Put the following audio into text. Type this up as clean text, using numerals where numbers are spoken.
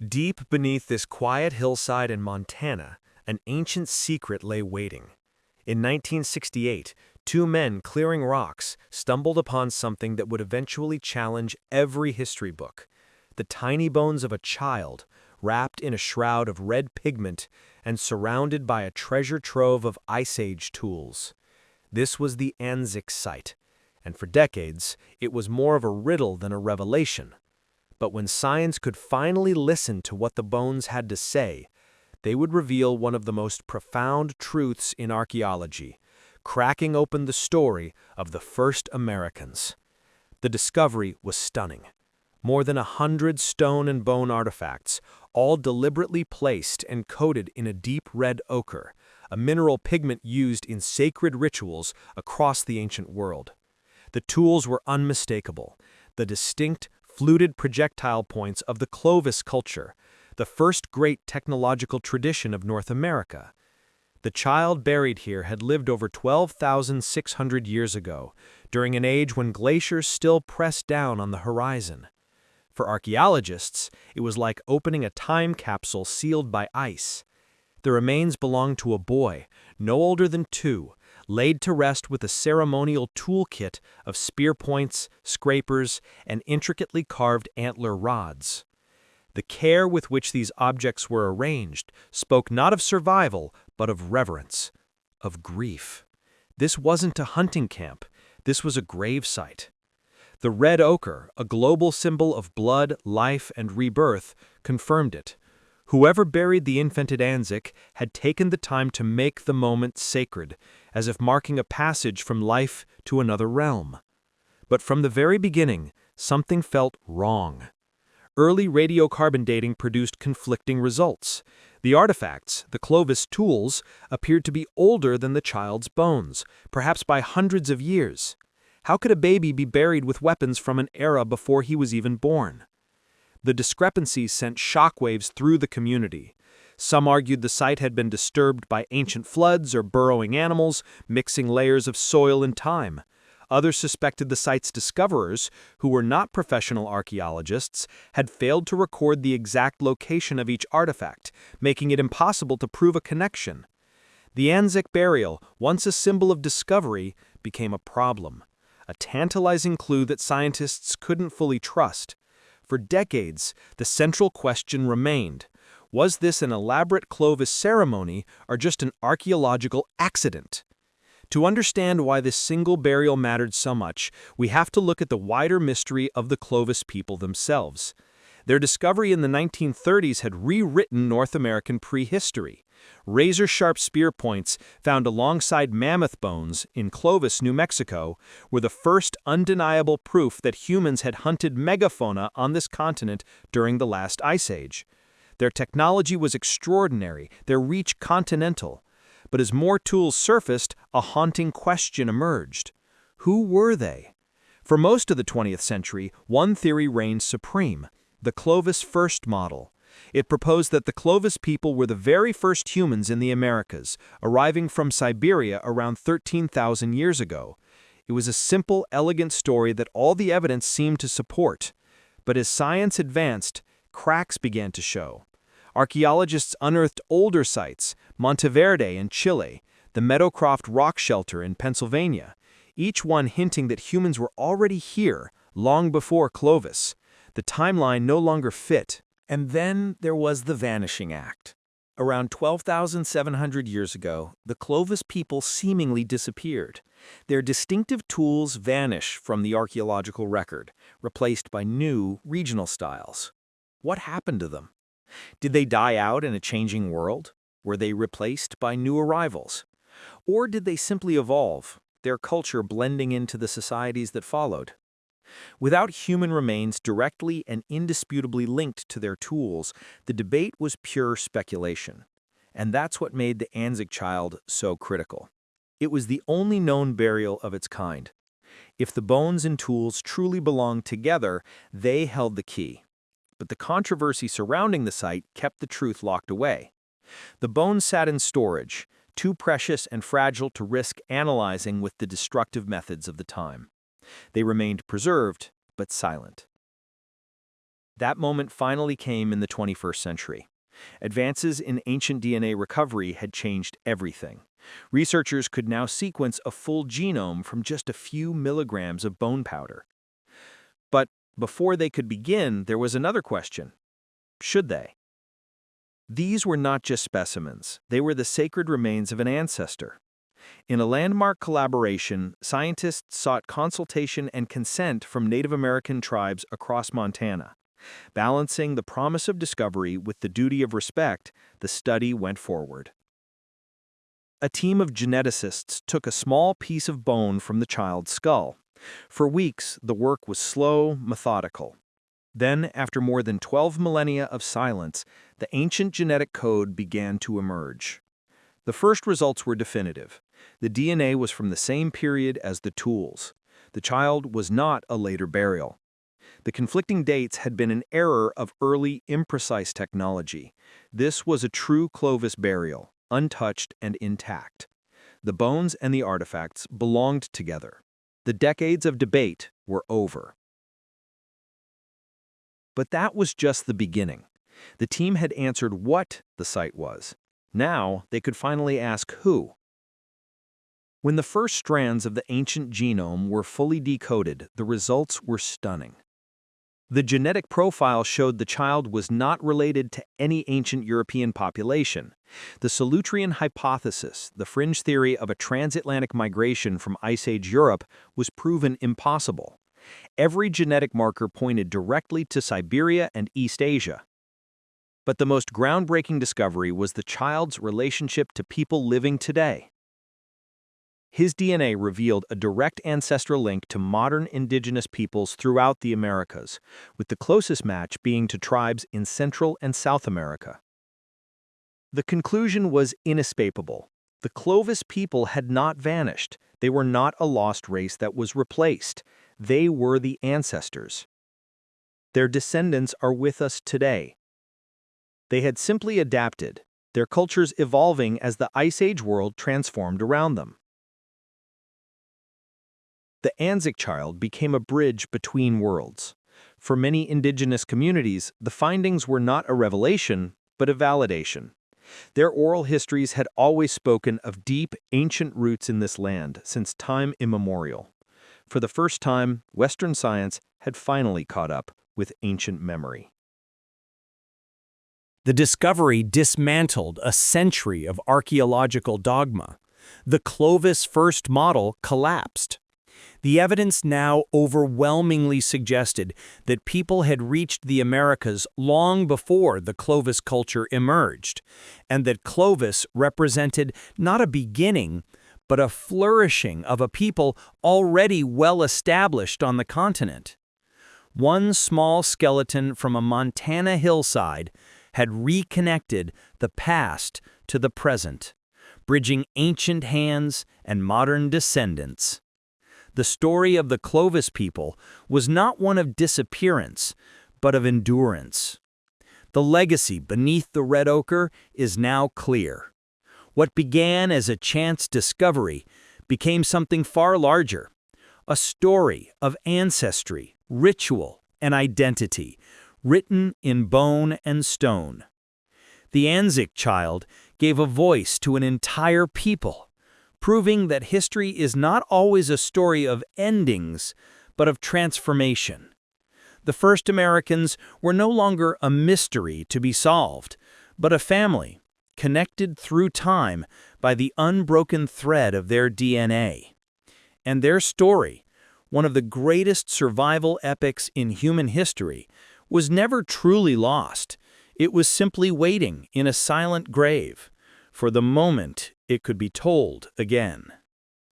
Deep beneath this quiet hillside in Montana, an ancient secret lay waiting. In 1968, two men clearing rocks stumbled upon something that would eventually challenge every history book: the tiny bones of a child, wrapped in a shroud of red pigment and surrounded by a treasure trove of Ice Age tools. This was the Anzic site, and for decades it was more of a riddle than a revelation. But when science could finally listen to what the bones had to say, they would reveal one of the most profound truths in archaeology, cracking open the story of the first Americans. The discovery was stunning. More than 100 stone and bone artifacts, all deliberately placed and coated in a deep red ochre, a mineral pigment used in sacred rituals across the ancient world. The tools were unmistakable, the distinct, fluted projectile points of the Clovis culture, the first great technological tradition of North America. The child buried here had lived over 12,600 years ago, during an age when glaciers still pressed down on the horizon. For archaeologists, it was like opening a time capsule sealed by ice. The remains belonged to a boy, no older than 2, laid to rest with a ceremonial toolkit of spear points, scrapers, and intricately carved antler rods. The care with which these objects were arranged spoke not of survival, but of reverence, of grief. This wasn't a hunting camp, this was a grave site. The red ochre, a global symbol of blood, life, and rebirth, confirmed it. Whoever buried the infant Anzic had taken the time to make the moment sacred, as if marking a passage from life to another realm. But from the very beginning, something felt wrong. Early radiocarbon dating produced conflicting results. The artifacts, the Clovis tools, appeared to be older than the child's bones, perhaps by hundreds of years. How could a baby be buried with weapons from an era before he was even born? The discrepancies sent shockwaves through the community. Some argued the site had been disturbed by ancient floods or burrowing animals, mixing layers of soil and time. Others suspected the site's discoverers, who were not professional archaeologists, had failed to record the exact location of each artifact, making it impossible to prove a connection. The Anzic burial, once a symbol of discovery, became a problem, a tantalizing clue that scientists couldn't fully trust. For decades, the central question remained: was this an elaborate Clovis ceremony or just an archaeological accident? To understand why this single burial mattered so much, we have to look at the wider mystery of the Clovis people themselves. Their discovery in the 1930s had rewritten North American prehistory. Razor-sharp spear points found alongside mammoth bones in Clovis, New Mexico, were the first undeniable proof that humans had hunted megafauna on this continent during the last ice age. Their technology was extraordinary, their reach continental. But as more tools surfaced, a haunting question emerged. Who were they? For most of the 20th century, one theory reigned supreme: the Clovis first model. It proposed that the Clovis people were the very first humans in the Americas, arriving from Siberia around 13,000 years ago. It was a simple, elegant story that all the evidence seemed to support. But as science advanced, cracks began to show. Archaeologists unearthed older sites: Monteverde in Chile, the Meadowcroft rock shelter in Pennsylvania, each one hinting that humans were already here long before Clovis. The timeline no longer fit. And then there was the Vanishing Act. Around 12,700 years ago, the Clovis people seemingly disappeared. Their distinctive tools vanish from the archaeological record, replaced by new regional styles. What happened to them? Did they die out in a changing world? Were they replaced by new arrivals? Or did they simply evolve, their culture blending into the societies that followed? Without human remains directly and indisputably linked to their tools, the debate was pure speculation. And that's what made the Anzic child so critical. It was the only known burial of its kind. If the bones and tools truly belonged together, they held the key. But the controversy surrounding the site kept the truth locked away. The bones sat in storage, too precious and fragile to risk analyzing with the destructive methods of the time. They remained preserved, but silent. That moment finally came in the 21st century. Advances in ancient DNA recovery had changed everything. Researchers could now sequence a full genome from just a few milligrams of bone powder. But before they could begin, there was another question. Should they? These were not just specimens, they were the sacred remains of an ancestor. In a landmark collaboration, scientists sought consultation and consent from Native American tribes across Montana. Balancing the promise of discovery with the duty of respect, the study went forward. A team of geneticists took a small piece of bone from the child's skull. For weeks, the work was slow, methodical. Then, after more than 12 millennia of silence, the ancient genetic code began to emerge. The first results were definitive. The DNA was from the same period as the tools. The child was not a later burial. The conflicting dates had been an error of early, imprecise technology. This was a true Clovis burial, untouched and intact. The bones and the artifacts belonged together. The decades of debate were over. But that was just the beginning. The team had answered what the site was. Now they could finally ask who. When the first strands of the ancient genome were fully decoded, the results were stunning. The genetic profile showed the child was not related to any ancient European population. The Solutrean hypothesis, the fringe theory of a transatlantic migration from Ice Age Europe, was proven impossible. Every genetic marker pointed directly to Siberia and East Asia. But the most groundbreaking discovery was the child's relationship to people living today. His DNA revealed a direct ancestral link to modern indigenous peoples throughout the Americas, with the closest match being to tribes in Central and South America. The conclusion was inescapable. The Clovis people had not vanished. They were not a lost race that was replaced. They were the ancestors. Their descendants are with us today. They had simply adapted, their cultures evolving as the Ice Age world transformed around them. The Anzic child became a bridge between worlds. For many indigenous communities, the findings were not a revelation, but a validation. Their oral histories had always spoken of deep, ancient roots in this land since time immemorial. For the first time, Western science had finally caught up with ancient memory. The discovery dismantled a century of archaeological dogma. The Clovis first model collapsed. The evidence now overwhelmingly suggested that people had reached the Americas long before the Clovis culture emerged, and that Clovis represented not a beginning, but a flourishing of a people already well established on the continent. One small skeleton from a Montana hillside had reconnected the past to the present, bridging ancient hands and modern descendants. The story of the Clovis people was not one of disappearance, but of endurance. The legacy beneath the red ochre is now clear. What began as a chance discovery became something far larger, a story of ancestry, ritual, and identity, written in bone and stone. The Anzic child gave a voice to an entire people, proving that history is not always a story of endings, but of transformation. The first Americans were no longer a mystery to be solved, but a family, connected through time by the unbroken thread of their DNA. And their story, one of the greatest survival epics in human history, was never truly lost. It was simply waiting in a silent grave for the moment it could be told again.